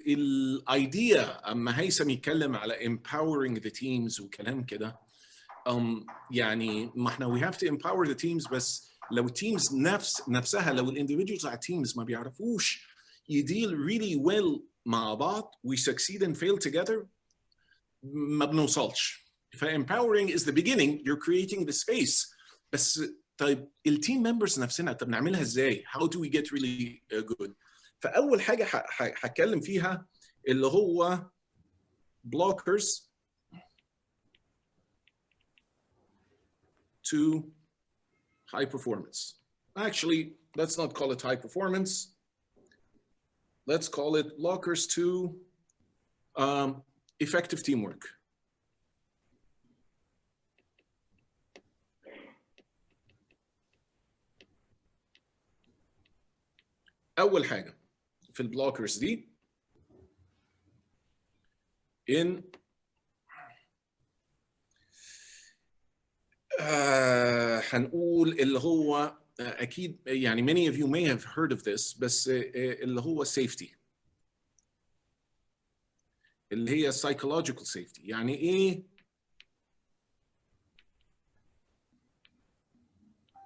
الايديا اما هيثم يتكلم على empowering the teams وكلام كده، يعني ما احنا we have to empower the teams، بس لو التيمز نفسها، لو الانديفيدوالز على التيمز ما بيعرفوش يديل really well مع بعض we succeed and fail together، ما بنوصلش. ف empowering is the beginning، you're creating the space. بس طيب التيم ممبرز نفسنا طب نعملها ازاي؟ how do we get really good؟ فاول حاجه هتكلم فيها اللي هو blockers to high performance. Actually, let's not call it high performance. Let's call it blockers to effective teamwork. أول حاجة في البلوكرز دي هنقول اللي هو أكيد يعني many of you may have heard of this، بس اللي هو safety، اللي هي psychological safety. يعني إيه؟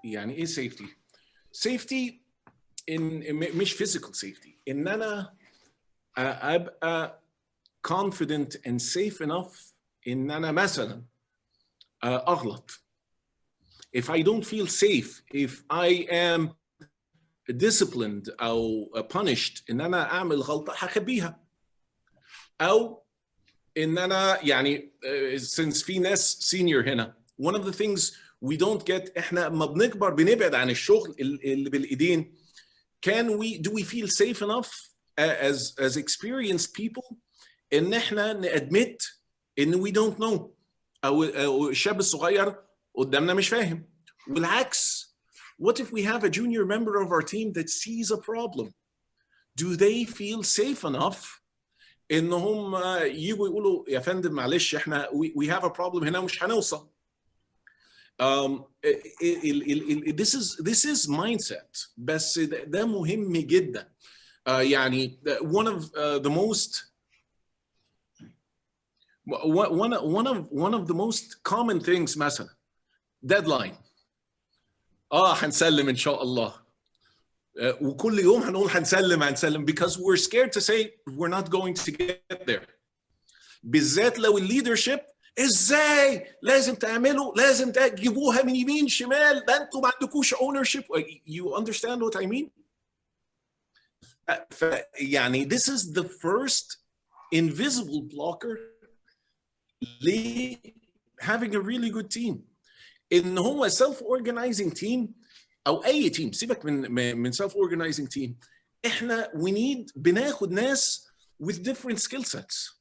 يعني إيه safety؟ safety مش physical safety، إن أنا أبقى confident and safe enough إن أنا مثلا أغلط. If I don't feel safe, if I am disciplined أو punished إن أنا أعمل غلطة هخبيها، أو إن أنا يعني since في ناس senior هنا، one of the things we don't get، إحنا ما بنكبر بنبعد عن الشغل اللي بالإيدين. do we feel safe enough as experienced people إن إحنا نadmit إن we don't know، أو الشاب الصغير قدامنا مش فاهم. والعكس، what if we have a junior member of our team that sees a problem? Do they feel safe enough إنهم يجوا يقولوا يا فندم معلش إحنا we have a problem هنا مش هنوصل. This is mindset، بس ده مهم جدا. يعني one of the most common things مثلا deadline. هنسلم ان شاء الله، وكل يوم هنقول هنسلم because we're scared to say we're not going to get there. بالذات لو الليدرشيب ازاي لازم تعملوا، لازم تجيبوها من يمين شمال، ده انتوا ما عندكوش ownership. You understand what I mean؟ يعني this is the first invisible blocker ل having a really good team. ان هو self organizing team او اي team، سيبك من self organizing team، احنا بناخد ناس with different skill sets.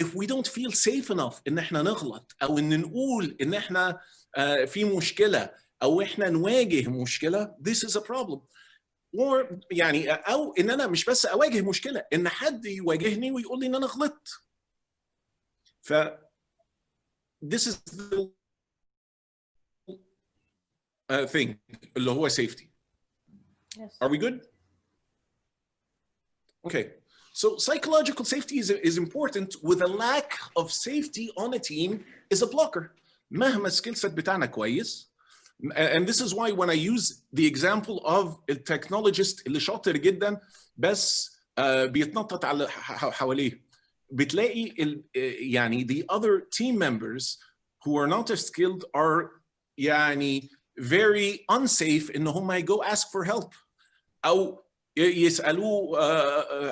If we don't feel safe enough ان احنا نغلط، او ان نقول ان احنا في مشكلة، او احنا نواجه مشكلة، this is a problem. or يعني او ان انا مش بس اواجه مشكلة، ان حد يواجهني ويقول لي ان انا غلطت. ف this is the thing اللي هو safety. Yes. Are we good? Okay. So psychological safety is important. With a lack of safety on a team is a blocker. مهما skill set بتاعنا كويس. And this is why when I use the example of a technologist اللي شاطر جدا بس بيتنطط على حواليه، بتلاقي يعني the other team members who are not as skilled are يعني very unsafe إن هم go ask for help، أو يسألوه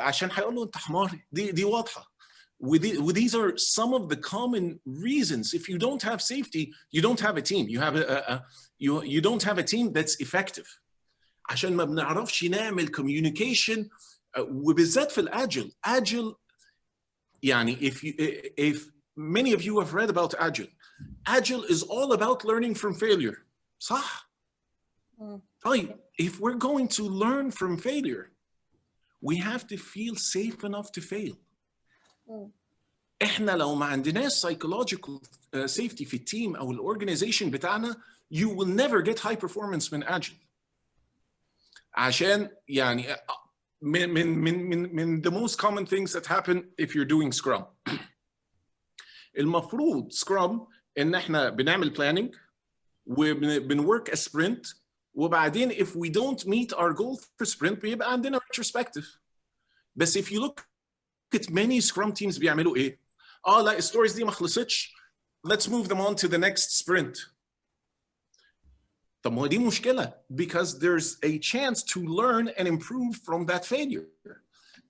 عشان هيقولوا أنت حمار. دي واضحة. These are some of the common reasons. If you don't have safety, you don't have a team. You don't have a team that's effective. عشان ما بنعرفش نعمل communication، وبالذات في الagile. يعني if many of you have read about agile is all about learning from failure. صح؟ طيب, if we're going to learn from failure, we have to feel safe enough to fail. احنا لو ما عندناش psychological safety في التيم او الاورجنايزيشن بتاعنا، you will never get high performance من agile. عشان يعني من the most common things that happen if you're doing Scrum. المفروض Scrum ان احنا بنعمل planning وبنwork a sprint وبعدين if we don't meet our goal for sprint بيبقى عندنا retrospective. بس if you look at many Scrum teams بيعملوا ايه؟ لا الستوريز دي ما خلصتش. Let's move them on to the next sprint. طب ما دي مشكلة because there's a chance to learn and improve from that failure.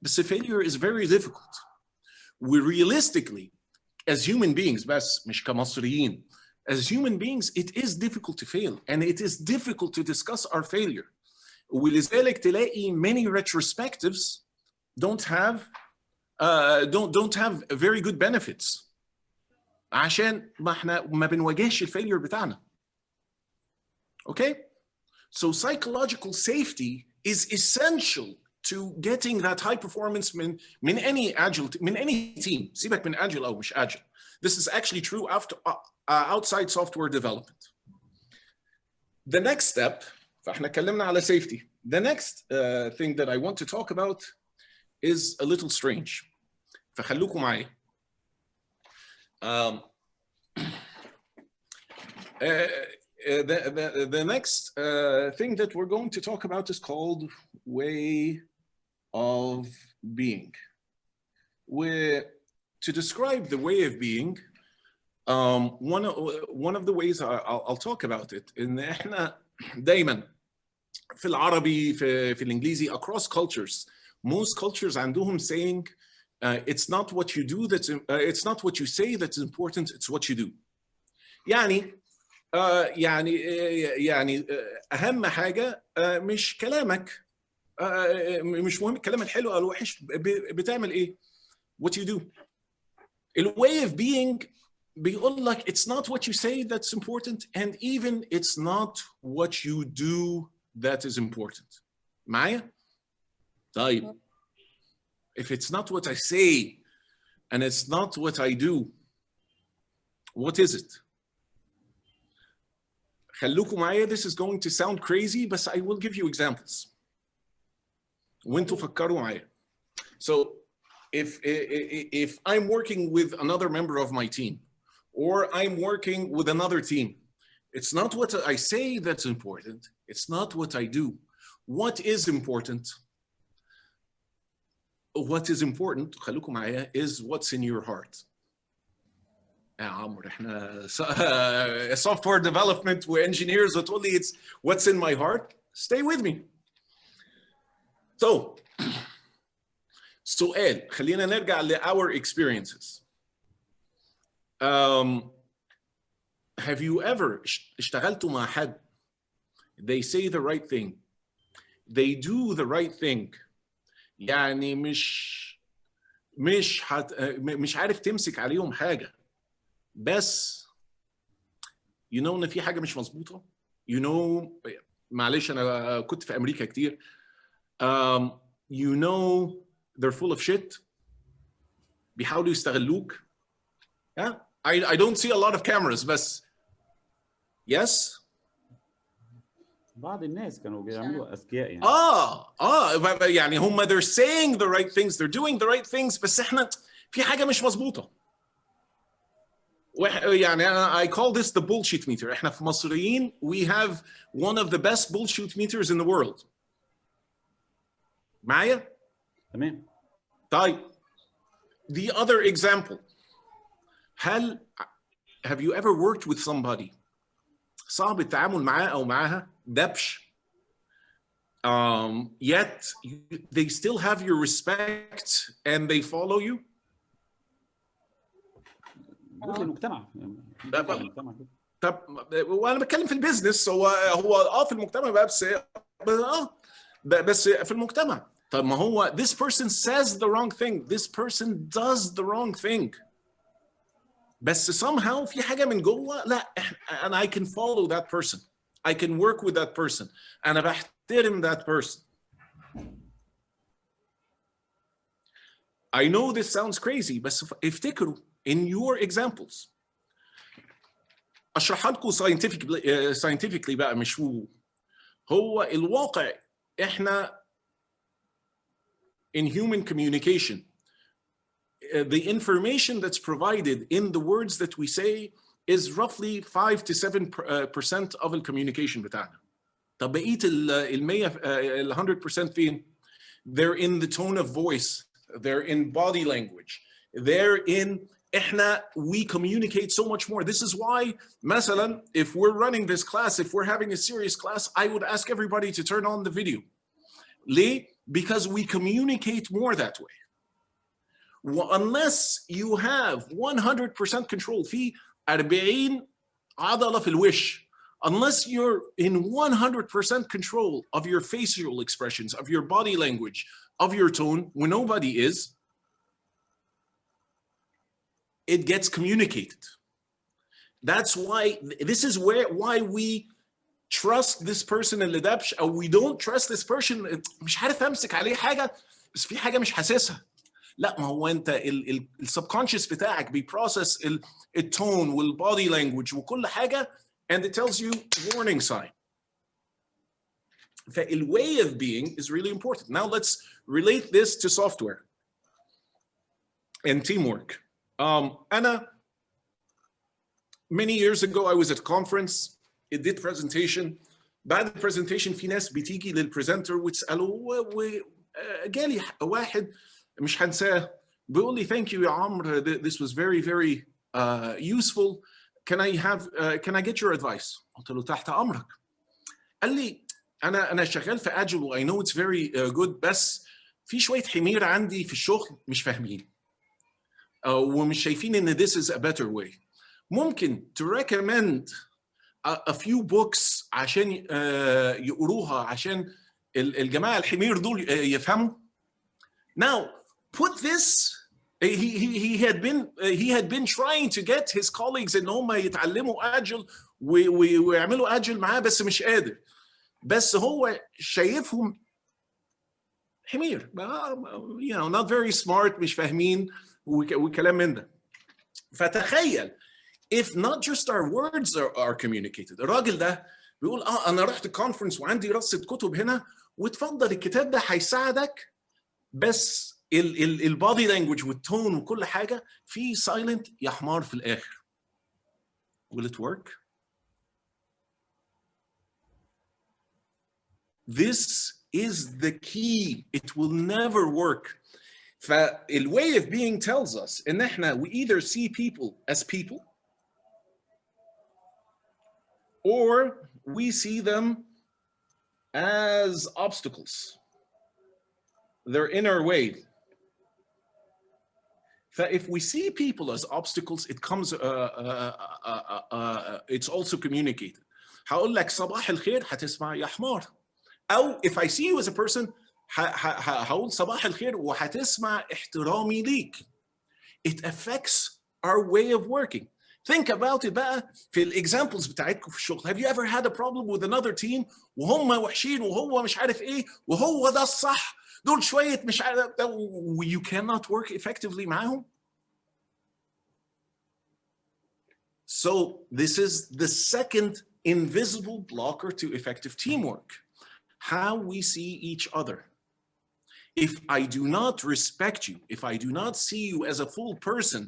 But the failure is very difficult. We realistically, as human beings, بس مش كمصريين, as human beings, it is difficult to fail and it is difficult to discuss our failure. ولذلك تلاقي many retrospectives don't have very good benefits. عشان ما احنا ما بنواجهش الفيلير بتاعنا. Okay? So psychological safety is essential to getting that high performance من any agile من any team. سيبك من agile أو مش agile. This is actually true after outside software development. The next step, فاحنا اتكلمنا على safety. The next thing that I want to talk about is a little strange. فخلوكم معايا. The next thing that we're going to talk about is called way of being. To describe the way of being, one of the ways I'll talk about it إن إحنا دايما في العربي في الإنجليزي across cultures, most cultures عندهم saying it's not what you do it's not what you say that's important, it's what you do. يعني أهم حاجة مش كلامك مش مهم الكلام الحلو أو الوحش بتعمل إيه what you do. The way of being بيقول لك it's not what you say that's important and even it's not what you do that is important. معايا؟ طيب if it's not what I say and it's not what I do, what is it? خلوكم معايا, this is going to sound crazy but I will give you examples. وانتوا فكروا معايا. So if I'm working with another member of my team or I'm working with another team, it's not what I say that's important, it's not what I do. What is important? What is important, خلوكم معايا, is what's in your heart. يا عمرو احنا software development وengineers وتقول لي it's what's in my heart. Stay with me. So سؤال, خلينا نرجع ل our experiences. Have you ever اشتغلتوا مع حد they say the right thing, they do the right thing, يعني مش عارف تمسك عليهم حاجة بس you know ان في حاجة مش مظبوطة, you know معلش انا كنت في امريكا كتير, you know they're full of shit, بيحاولوا يستغلوك. Yeah, I don't see a lot of cameras بس yes. بعض الناس كانوا بيعملوا أذكياء يعني. يعني هم they're saying the right things, they're doing the right things بس احنا في حاجة مش مظبوطة. يعني I call this the bullshit meter. احنا في مصريين we have one of the best bullshit meters in the world. معايا؟ تمام. طيب the other example, have you ever worked with somebody صعب التعامل معاه أو معاها, دبش, yet they still have your respect and they follow you? المجتمع. طب وانا بتكلم في البيزنس, هو في المجتمع بس في المجتمع. طب ما هو this person says the wrong thing, this person does the wrong thing, بس somehow في حاجة من جوه لا and I can follow that person, I can work with that person, أنا بحترم that person. I know this sounds crazy بس افتكروا in your examples. أشرحها لكم scientifically بقى, مش هو الواقع. إحنا in human communication. The information that's provided in the words that we say is roughly 5 to 7% of the communication بتاعنا. طب بقية ال 100% فين؟ They're in the tone of voice, they're in body language, they're in we communicate so much more. This is why, مثلا, if we're running this class, if we're having a serious class, I would ask everybody to turn on the video. ليه? Because we communicate more that way. Unless you have 100% control في 40 عضلة في الوش, unless you're in 100% control of your facial expressions, of your body language, of your tone, when nobody is, it gets communicated. That's why, this is why we trust this person اللي دبش, or we don't trust this person. مش عارف امسك عليه حاجة, بس في حاجة مش حاسسها. لا, ما هو انت السبكونشس بتاعك بيبروسس التون والبودي لانجوج وكل حاجة, and it tells you warning sign. فال way of being is really important. Now let's relate this to software and teamwork. أنا many years ago I was at a conference, I did presentation. بعد البرزنتيشن في ناس بتيجي للبرزنتر وتسأله, وجالي واحد مش هنساه بيقول لي thank you يا عمرو, this was very very useful, can I get your advice؟ قلت له تحت أمرك. قال لي أنا شغال في Agile و I know it's very good, بس في شوية حمير عندي في الشغل مش فاهمين ومش شايفين إن this is a better way. ممكن to recommend a few books عشان يقروها عشان الجماعة الحمير دول يفهموا. Now put this, he had been trying to get his colleagues إن هم يتعلموا Agile ويعملوا Agile معاه, بس مش قادر, بس هو شايفهم حمير, you know, not very smart, مش فاهمين وكلام من ده. فتخيل if not just our words are communicated. الراجل ده بيقول انا رحت كونفرنس وعندي رصة كتب هنا, وتفضل الكتاب ده هيساعدك, بس البادي لانجوج والتون وكل حاجه في سايلنت يا حمار في الاخر. Will it work? This is the key. It will never work. فال way of being tells us ان احنا we either see people as people or we see them as obstacles. They're in our way. If we see people as obstacles, it comes, it's also communicated. هقول لك صباح الخير هتسمع يا حمار. أو if I see you as a person, هقول صباح الخير وهتسمع احترامي ليك. It affects our way of working. Think about it بقى في الexamples بتاعتكم في الشغل. Have you ever had a problem with another team وهم وحشين وهو مش عارف ايه وهو ده الصح؟ دول شوية مش عارف, you cannot work effectively معاهم. So this is the second invisible blocker to effective teamwork. How we see each other. If I do not respect you, if I do not see you as a full person,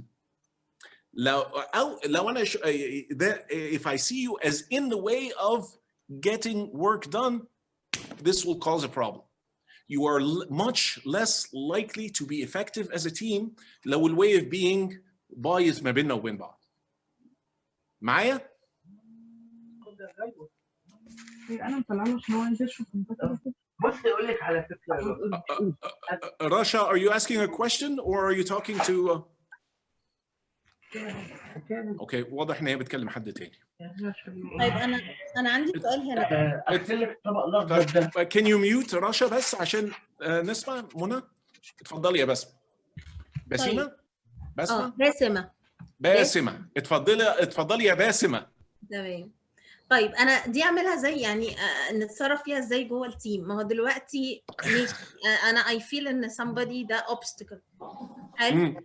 if I see you as in the way of getting work done, this will cause a problem. You are much less likely to be effective as a team لو ال way of being بايظ ما بيننا وبين بعض. معايا؟ انا مطلعه عشان هو عايز يشوف. بص اقول لك على فكره. Rasha, are you asking a question or are you talking to Okay, واضح ان هي بتكلم حد تاني. طيب انا عندي سؤال هنا. اغسل لك الطبق الاخضر ده. Can you mute رشا بس عشان نسمع منى؟ اتفضلي يا بسمة. باسمة؟ بسمة؟ باسمة. اتفضلي يا باسمة. تمام. طيب انا دي اعملها زي يعني نتصرف فيها ازاي جوه التيم؟ ما هو دلوقتي انا I feel ان somebody ده obstacle. حلو.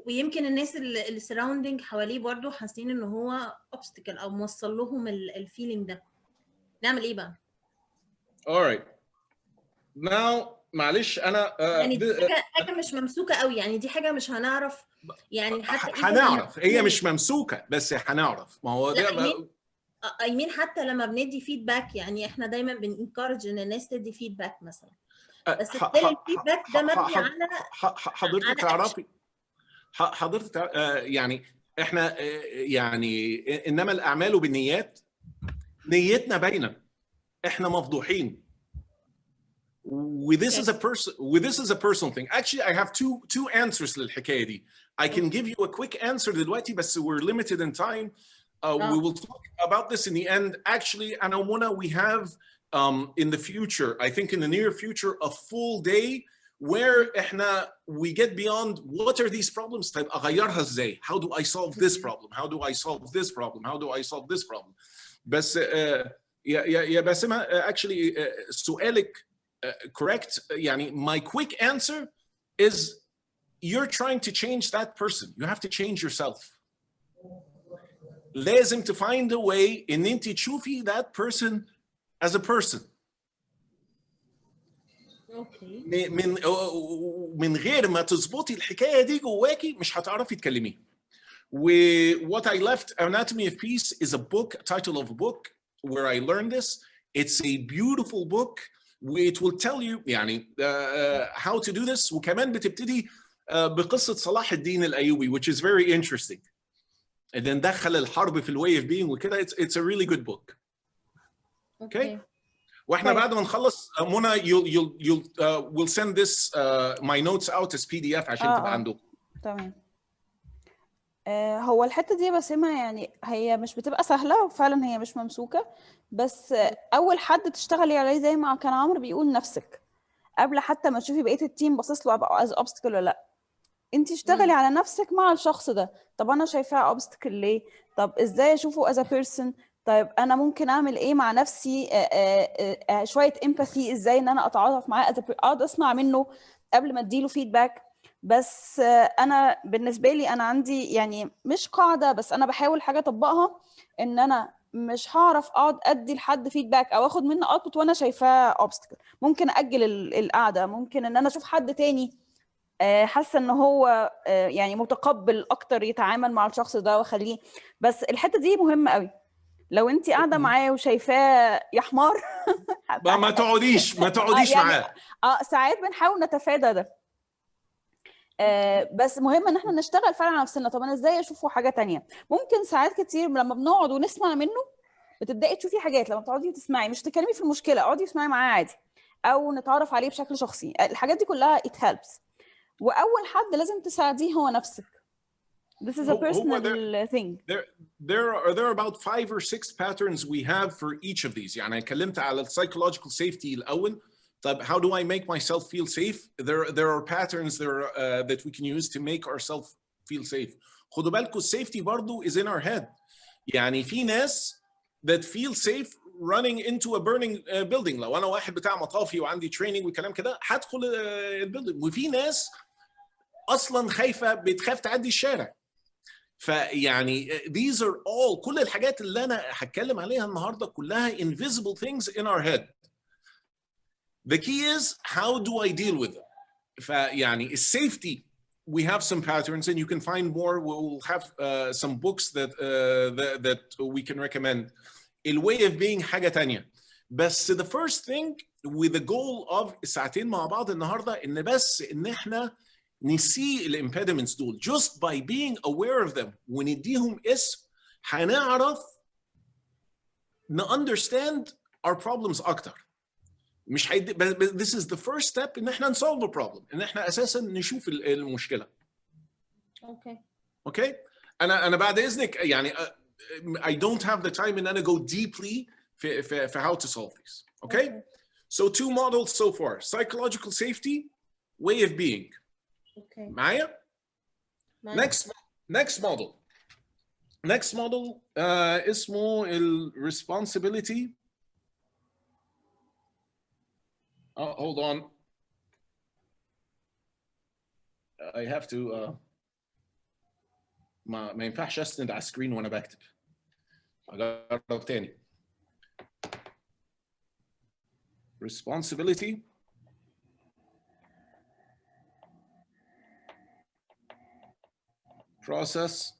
ويمكن الناس اللي سراوندنج حواليه برضو حاسين ان هو obstacle او موصل لهم الفيلينج ده. نعمل ايه بقى؟ All right. Now معلش انا يعني دي حاجه مش ممسوكه قوي، يعني دي حاجه مش هنعرف يعني حتى هنعرف. هي مش ممسوكه بس هنعرف. ما هو ده ايمين حتى لما بندي فيدباك، يعني احنا دايما بنencourage ان الناس تدي فيدباك مثلا، بس الفيدباك ده مبني على حضرتك تعرفي حضرتك يعني احنا يعني انما الاعمال بالنيات، نيتنا باينه، احنا مفضوحين. This is a personal thing. Actually, I have two answers للحكايه دي. I can give you a quick answer دلوقتي بس we're limited in time. We will talk about this in the end. Actually, أنا ومنى, we have in the future, I think in the near future, a full day where we get beyond what are these problems. طيب أغيرها إزاي? How do I solve this problem? How do I solve this problem? How do I solve this problem? بس يا باسمة, actually سؤالك correct. يعني my quick answer is you're trying to change that person. You have to change yourself. لازم to find a way ان انت تشوفي that person as a person. اوكي. من غير ما تظبطي الحكايه دي جواكي مش هتعرفي تكلميه. What I left, Anatomy of Peace, is a book, a title of a book where I learned this. It's a beautiful book. It will tell you يعني how to do this. وكمان بتبتدي بقصة صلاح الدين الأيوبي, which is very interesting. And then دخل الحرب في الواي اوف بينج وكده. It's a really good book. Okay. واحنا بعد ما نخلص منى we'll send this my notes out as PDF عشان تبقى عندكم. تمام. هو الحته دي بسمة يعني هي مش بتبقى سهله وفعلا هي مش ممسوكه، بس اول حد تشتغلي عليه زي ما كان عمرو بيقول نفسك قبل حتى ما تشوفي بقيه التيم باصص له از اوبستكل ولا لا. انت اشتغلي على نفسك مع الشخص ده. طب انا شايفاه اوبستكل ليه؟ طب ازاي اشوفه از ا بيرسون؟ طيب انا ممكن اعمل ايه مع نفسي؟ شويه امباثي، ازاي ان انا اتعاطف معاه، اقعد اسمع منه قبل ما اديله فيدباك. بس انا بالنسبه لي انا عندي يعني مش قاعده، بس انا بحاول حاجه اطبقها، ان انا مش هعرف اقعد ادي لحد فيدباك او اخد منه اوتبوت وانا شايفاه اوبستكل. ممكن اجل القعده، ممكن ان انا اشوف حد تاني حاسه ان هو يعني متقبل اكتر يتعامل مع الشخص ده واخليه. بس الحته دي مهمه قوي. لو انت قاعده معاه وشايفاه يا حمار ما تقعديش يعني معاه. ساعات بنحاول نتفادى ده. بس مهم ان احنا نشتغل فعلا على نفسنا. طب انا ازاي اشوفه حاجه تانية؟ ممكن ساعات كتير لما بنقعد ونسمع منه بتبداي تشوفي حاجات. لما بتقعدي تسمعي مش تتكلمي في المشكله، اقعدي اسمعي معاه عادي او نتعرف عليه بشكل شخصي. الحاجات دي كلها it helps. واول حد لازم تساعديه هو نفسك. This is a personal thing. There are about 5 or 6 patterns we have for each of these. يعني اتكلمت على psychological safety الأول. طيب how do I make myself feel safe? There are patterns that we can use to make ourselves feel safe. خدوا بالكم safety برضو is in our head. يعني في ناس that feel safe running into a burning building. لو أنا واحد بتاع مطافي وعندي training وكلام كده هدخل البيلدينج. وفي ناس اصلا بتخاف تعدي الشارع. فيعني these are all كل الحاجات اللي انا هتكلم عليها النهارده كلها invisible things in our head. The key is how do I deal with them. فيعني safety we have some patterns and you can find more. We'll have some books that we can recommend. The way of being حاجة تانية. بس the first thing with the goal of ساعتين مع بعض النهارده ان احنا نسي الامبيدمنتس دول. just by being aware of them ونديهم اسم هنعرف understand our problems اكتر. مش this is the first step ان احنا نsolve a problem, ان احنا اساسا نشوف المشكله. اوكي انا بعد اذنك يعني I don't have the time ان انا go deeply في how to solve these. Okay? So 2 models so far: psychological safety, way of being. معايا؟ next model اسمه responsibility. Hold on, I have to ما ينفعش اسند على السكرين وانا بكتب. اجرب تاني. responsibility process.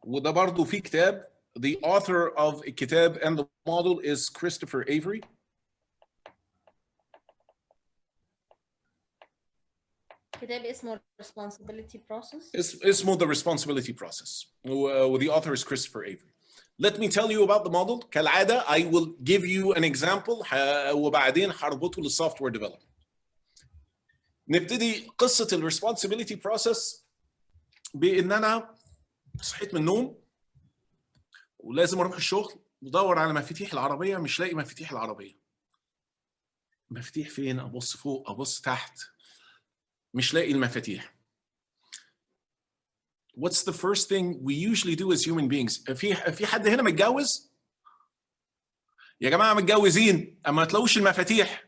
وده برضو في كتاب. The author of الكتاب and the model is Christopher Avery. كتاب اسمه responsibility process. اسمه the responsibility process. The author is Christopher Avery. Let me tell you about the model. كالعادة I will give you an example وبعدين هربطه للsoftware development. نبتدي قصة ال responsibility process بإن أنا صحيت من النوم ولازم أروح الشغل ودور على مفاتيح العربية، مش لاقي مفاتيح العربية. مفاتيح فين؟ أبص فوق، أبص تحت، مش لاقي المفاتيح. What's the first thing we usually do as human beings؟ في حد هنا متجوز؟ يا جماعة متجوزين أما تلاقوش المفاتيح.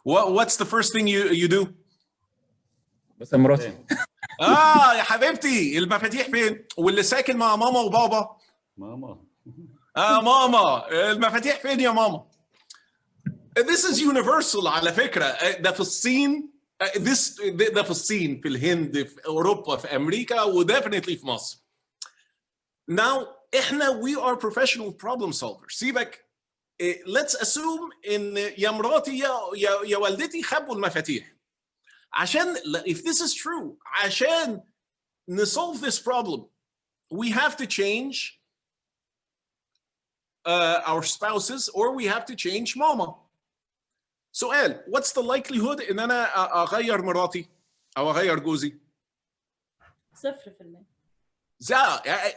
What's the first thing you do؟ بس مراتي. يا حبيبتي المفاتيح فين؟ واللي ساكن مع ماما وبابا؟ ماما. ماما المفاتيح فين يا ماما؟ This is universal على فكرة. ده في الصين، ده في الصين، في الهند، في أوروبا، في أمريكا، وديفنتلي في مصر. Now إحنا we are professional problem solvers. سيبك. Let's assume إن يا مراتي يا والدتي خبوا المفاتيح. عشان if this is true، عشان نsolve this problem we have to change our spouses or we have to change mama. سؤال، what's the likelihood ان انا اغير مراتي او اغير جوزي؟ 0%.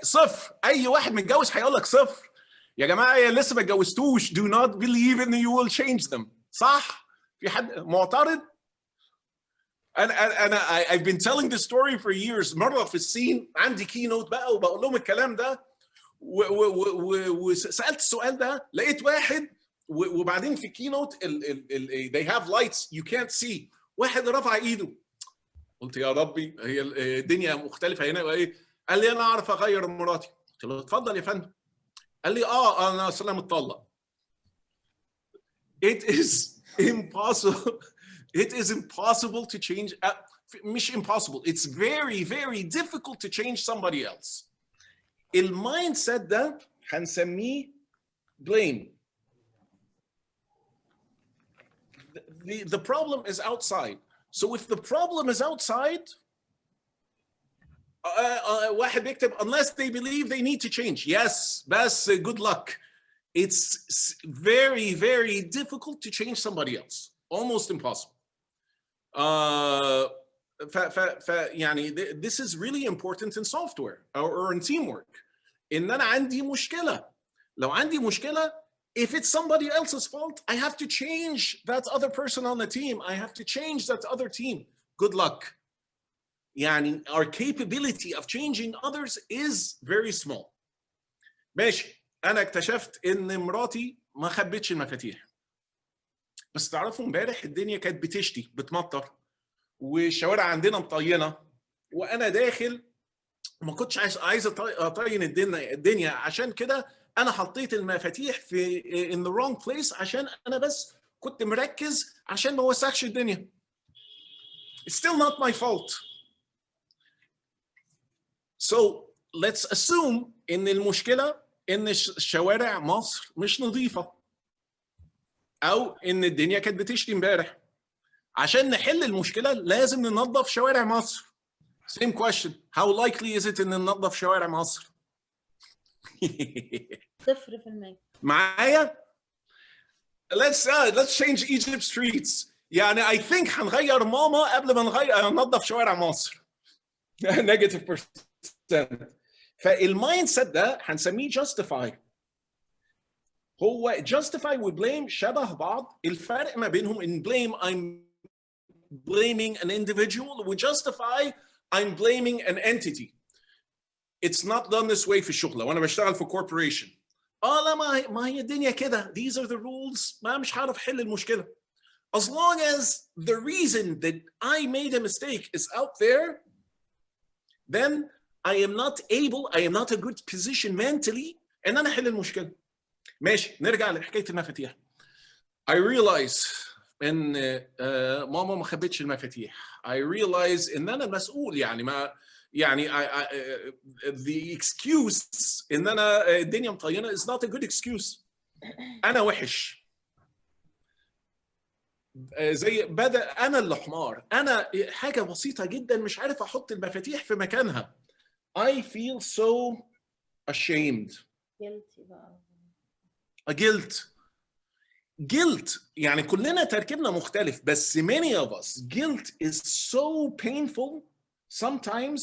صفر. اي واحد متجوز هيقول لك صفر. يا جماعه يا لسه ما اتجوزتوش do not believe in you will change them. صح؟ في حد معترض؟ انا I've been telling this story for years. مره في الصين عندي كينوت بقى وبقول لهم الكلام ده وسالت السؤال ده، لقيت واحد وبعدين في كينوت they have lights you can't see، واحد رفع ايده. قلت يا ربي هي الدنيا مختلفه هنا وايه؟ قال لي انا اعرف اغير مراتي. قلت له اتفضل يا فندم. قال لي انا اصلا متطلق. It is impossible. It is impossible to change. مش impossible. It's very very difficult to change somebody else. المايند سيت ده هنسميه blame. The problem is outside. So if the problem is outside, واحد بيكتب unless they believe they need to change. Yes, بس good luck. It's very very difficult to change somebody else. Almost impossible. يعني this is really important in software or in teamwork. إن أنا عندي مشكلة. لو عندي مشكلة, if it's somebody else's fault, I have to change that other person on the team. I have to change that other team. Good luck. يعني our capability of changing others is very small. ماشي. أنا اكتشفت إن مراتي ما خبتش المفاتيح. بس تعرفوا امبارح الدنيا كانت بتشتي بتمطر والشوارع عندنا مطينة وأنا داخل ما كنتش عايز أطين الدنيا عشان كده أنا حطيت المفاتيح في in the wrong place عشان أنا بس كنت مركز عشان ما وسخش الدنيا. It's still not my fault. So let's assume إن المشكلة إن الشوارع مصر مش نظيفة أو إن الدنيا كانت بتشتي امبارح. عشان نحل المشكلة لازم ننظف شوارع مصر. Same question. How likely is it إن ننظف شوارع مصر؟ 0%. معايا؟ Let's change Egypt's streets. يعني I think هنغير ماما قبل ما ننظف شوارع مصر. -%. فالمايند سيت ده هنسميه justify. هو justify و blame شبه بعض. الفرق ما بينهم in blame I'm blaming an individual و justify I'm blaming an entity. It's not done this way في الشغل. وانا بشتغل في corporation. لا ما هي الدنيا كده. These are the rules. ما مش هعرف حل المشكلة. As long as the reason that I made a mistake is out there, then I am not a good position mentally ان انا احل المشكلة. ماشي نرجع لحكاية المفاتيح. I realize ان ماما ما خبتش المفاتيح. I realize ان انا المسؤول يعني ما يعني the excuse ان انا الدنيا مطينه is not a good excuse. انا وحش، زي بدأ انا اللي حمار، انا حاجه بسيطه جدا مش عارف احط المفاتيح في مكانها. I feel so ashamed. Guilt يعني كلنا تركيبنا مختلف، بس many of us guilt is so painful sometimes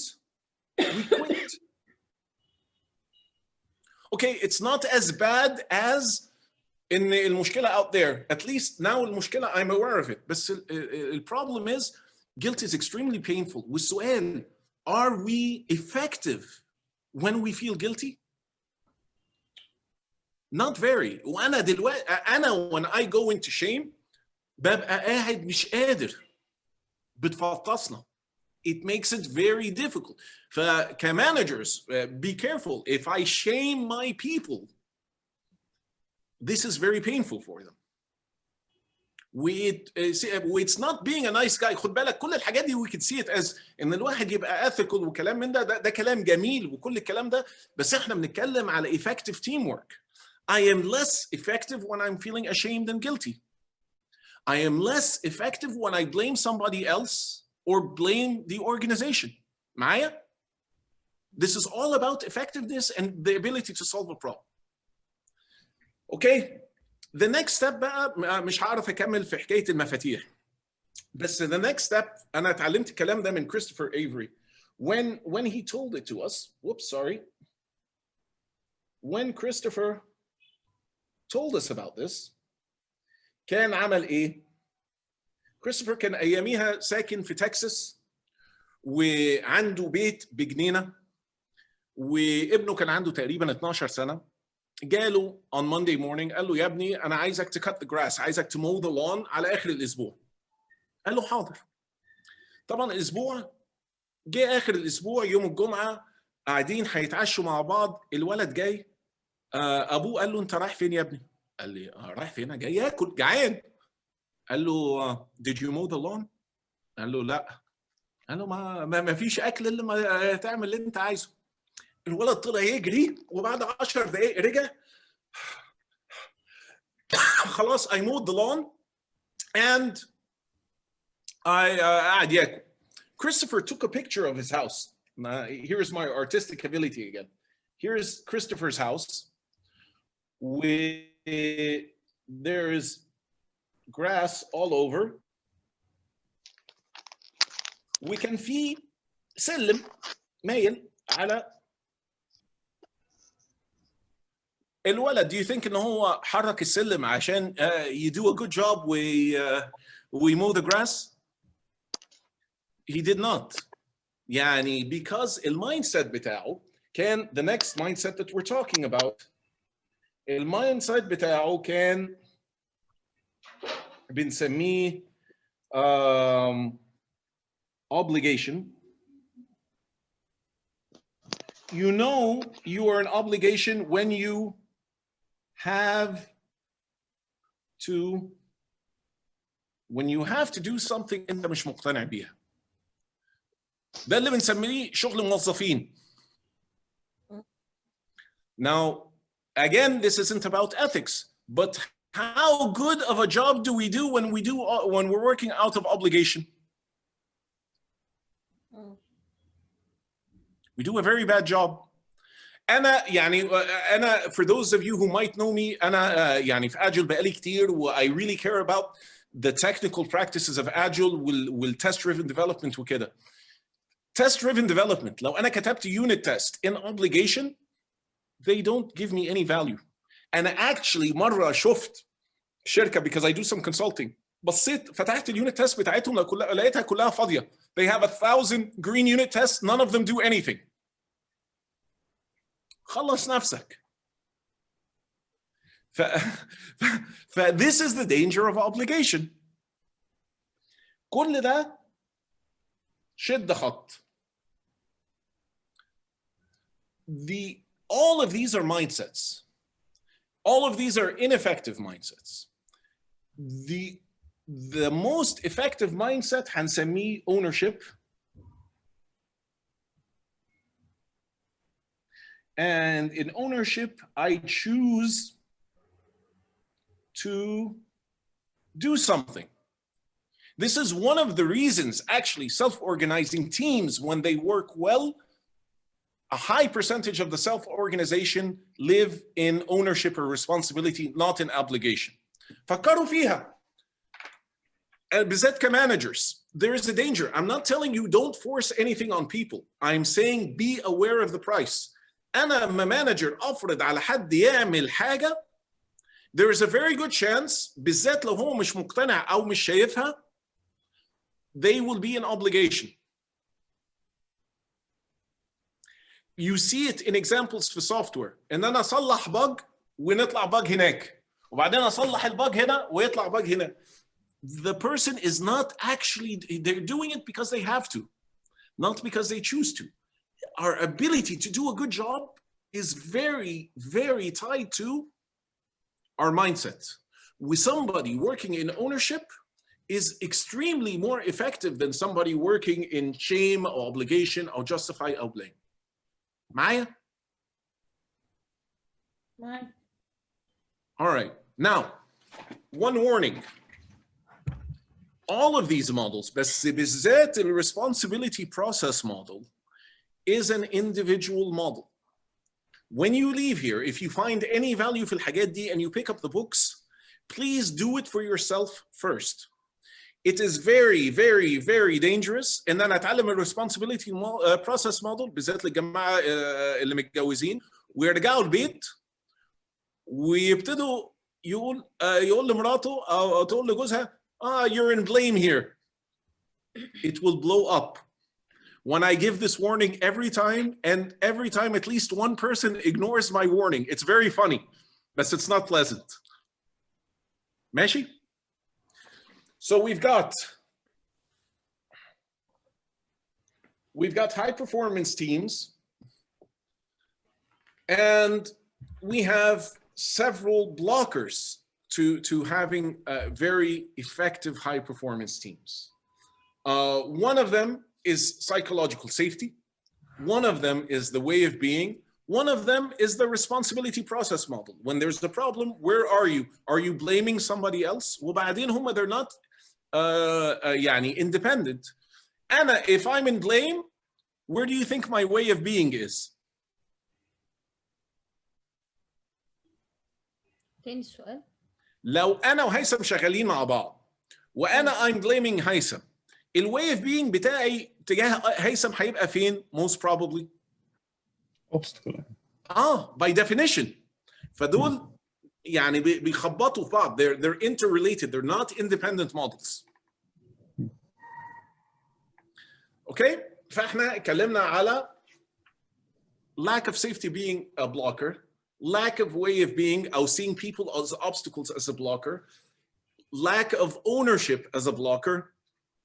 we quit. Okay, it's not as bad as in المشكلة out there. At least now المشكلة I'm aware of it. بس the problem is guilt is extremely painful. والسؤال, are we effective when we feel guilty? Not very. وأنا دلوقتي when I go into shame ببقى قاعد مش قادر، بتفطسنا. It makes it very difficult. فكمانagers, be careful. If I shame my people, this is very painful for them. It's not being a nice guy. خد بالك كل الحاجات دي we can see it as إن الواحد يبقى ethical وكلام من ده كلام جميل وكل الكلام ده، بس إحنا بنتكلم على effective teamwork. I am less effective when I'm feeling ashamed and guilty. I am less effective when I blame somebody else or blame the organization. معايا؟ This is all about effectiveness and the ability to solve a problem. Okay, the next step بقى مش هعرف أكمل في حكاية المفاتيح. بس the next step أنا اتعلمت الكلام ده من Christopher Avery when he told it to us. Whoops, sorry. When Christopher told us about this, كان عمل إيه؟ كريستوفر كان أياميها ساكن في تكساس وعنده بيت بجنينة، وابنه كان عنده تقريبا 12 سنة. جاله on Monday morning قال له يا ابني أنا عايزك to cut the grass، عايزك to mow the lawn على آخر الأسبوع. قال له حاضر. طبعا الأسبوع جه آخر الأسبوع يوم الجمعة، قاعدين هيتعشوا مع بعض. الولد جاي، أبوه قال له أنت رايح فين يا ابني؟ قال لي رايح فين؟ جاي آكل، جعان. قال له did you mow the lawn؟ قال له لا. قال له ما فيش اكل الا ما تعمل اللي انت عايزه. الولد طلع يجري وبعد 10 دقائق رجع. خلاص I mowed the lawn and I قاعد ياكل. Christopher took a picture of his house. Here's my artistic ability again. Here's Christopher's house. There's grass all over. وكان في سلم مايل على الولد. Do you think إنه هو حرك السلم عشان you do a good job we mow the grass? He did not. يعني because المايندسيت بتاعه كان the next mindset that we're talking about. المايندسيت بتاعه كان بنسميه obligation. You know you are an obligation when you have to do something انت مش مقتنع بيها. ده اللي بنسميه شغل موظفين. Now again, this isn't about ethics, but how good of a job do we do when we're working out of obligation? We do a very bad job. أنا for those of you who might know me, أنا يعني في Agile بقالي كتير I really care about the technical practices of Agile test-driven development وكده. Test-driven development, لو أنا كتبت unit test in obligation, they don't give me any value. أنا actually مرة شفت شركة because I do some consulting. بصيت فتحت اليونت تيست بتاعتهم لقيتها كلها فاضية. They have 1,000 green unit tests, none of them do anything. خلص نفسك. This is the danger of obligation. كل ده شد خط. All of these are mindsets. All of these are ineffective mindsets. The most effective mindset هنسميه ownership. And in ownership, I choose to do something. This is one of the reasons, actually, self-organizing teams, when they work well, a high percentage of the self-organization live in ownership or responsibility, not in obligation. فكروا فيها. بالذات كmanagers, there is a danger. I'm not telling you don't force anything on people. I'm saying be aware of the price. أنا لما manager أفرض على حد يعمل حاجة, there is a very good chance, بالذات لو هو مش مقتنع أو مش شايفها, they will be in obligation. You see it in examples في software. إن أنا أصلح bug ونطلع bug هناك. وبعدين أصلح البug هنا ويطلع bug هنا. The person is not actually, they're doing it because they have to, not because they choose to. Our ability to do a good job is very, very tied to our mindset. With somebody working in ownership is extremely more effective than somebody working in shame or obligation or justify or blame. Maya? All right. Now, one warning. All of these models, بس بالذات the responsibility process model, is an individual model. When you leave here, if you find any value في الحاجات دي and you pick up the books, please do it for yourself first. It is very, very, very dangerous ان انا اتعلم الresponsibility process model بالذات للجماعه اللي متجوزين ويرجعوا البيت ويبتدوا يقول لمراته او تقول لجوزها you're in blame here. It will blow up. When I give this warning every time, and every time at least one person ignores my warning, it's very funny, but it's not pleasant. ماشي? So we've got high performance teams, and we have several blockers to having very effective high performance teams. One of them is psychological safety. One of them is the way of being. One of them is the responsibility process model. When there's a problem, where are you? Are you blaming somebody else? وبعدين هم they're not يعني independent. Anna, if I'm in blame, where do you think my way of being is? تاني السؤال. لو أنا وهيثم شغالين مع بعض وأنا I'm blaming هيثم, the way of being بتاعي تجاه هيثم هيبقى فين most probably? obstacle. by definition. فدول يعني بيخبطوا في بعض. They're interrelated. They're not independent models. Okay? فاحنا اتكلمنا على lack of safety being a blocker, lack of way of being or seeing people as obstacles as a blocker, lack of ownership as a blocker.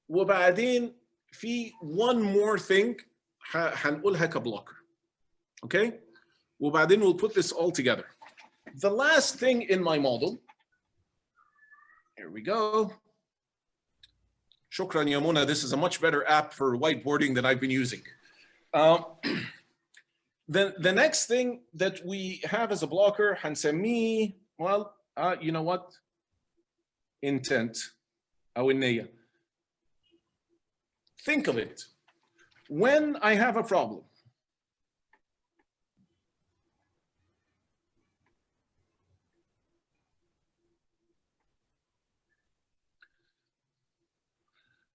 وبعدين في one more thing هنقولها كبlocker. Okay? وبعدين we'll put this all together. The last thing in my model, here we go. Shukran Yamuna, this is a much better app for whiteboarding than I've been using. The next thing that we have as a blocker, هنسميه, well, you know what? Intent, أو النية. Think of it. When I have a problem,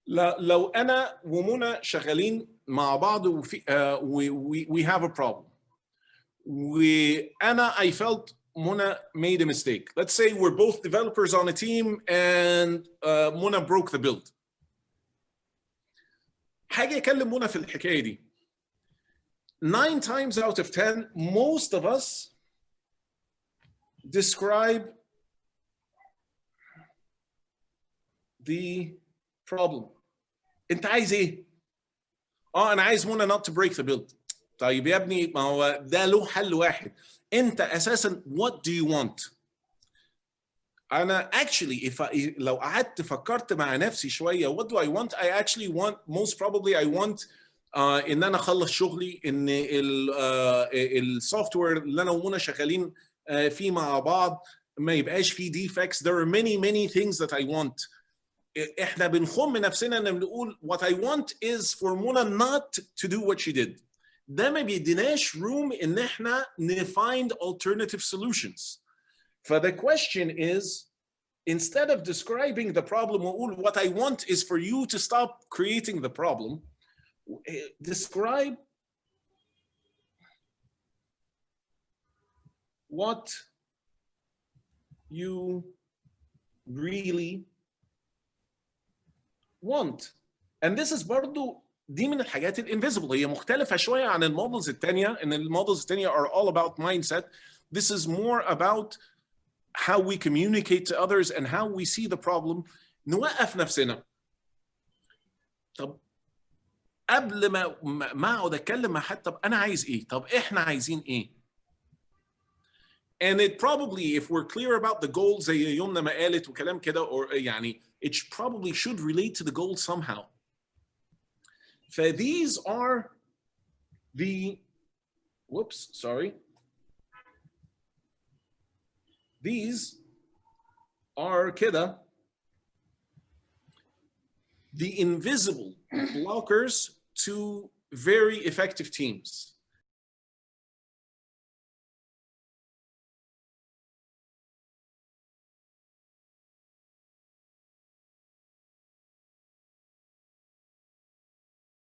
لو أنا ومنى شغالين مع بعض وفي we have a problem. I felt Mona made a mistake. Let's say we're both developers on a team and Mona broke the build. حاجة أكلم منى في الحكاية دي. 9 times out of 10, most of us describe the problem. أنت عايز إيه؟ أنا عايز منى not to break the build. طيب يا ابني ما هو ده له حل واحد. أنت أساساً what do you want؟ أنا actually لو قعدت فكرت مع نفسي شوية what do I want? I actually want, most probably I want ان انا اخلص شغلي، ان السوفت وير اللي انا ومنى شغالين فيه مع بعض ما يبقاش فيه defects. There are many things that I want. احنا بنخم نفسنا ان بنقول what I want is for منى not to do what she did. ده ما بيديناش room ان احنا find alternative solutions. The question is, instead of describing the problem وأقول what I want is for you to stop creating the problem, describe what you really want. And this is برضو دي من الحاجات الانفيزبل، هي مختلفة شوية عن المودلز التانية، ان المودلز التانية are all about mindset. This is more about how we communicate to others and how we see the problem. نوقف نفسنا. طب قبل ما اقعد اتكلم مع حد، طب انا عايز ايه؟ طب احنا عايزين ايه؟ And it probably, if we're clear about the goals زي يومنا ما قالت وكلام كده، or يعني it probably should relate to the goals somehow. These are the, these are كده the invisible blockers to very effective teams.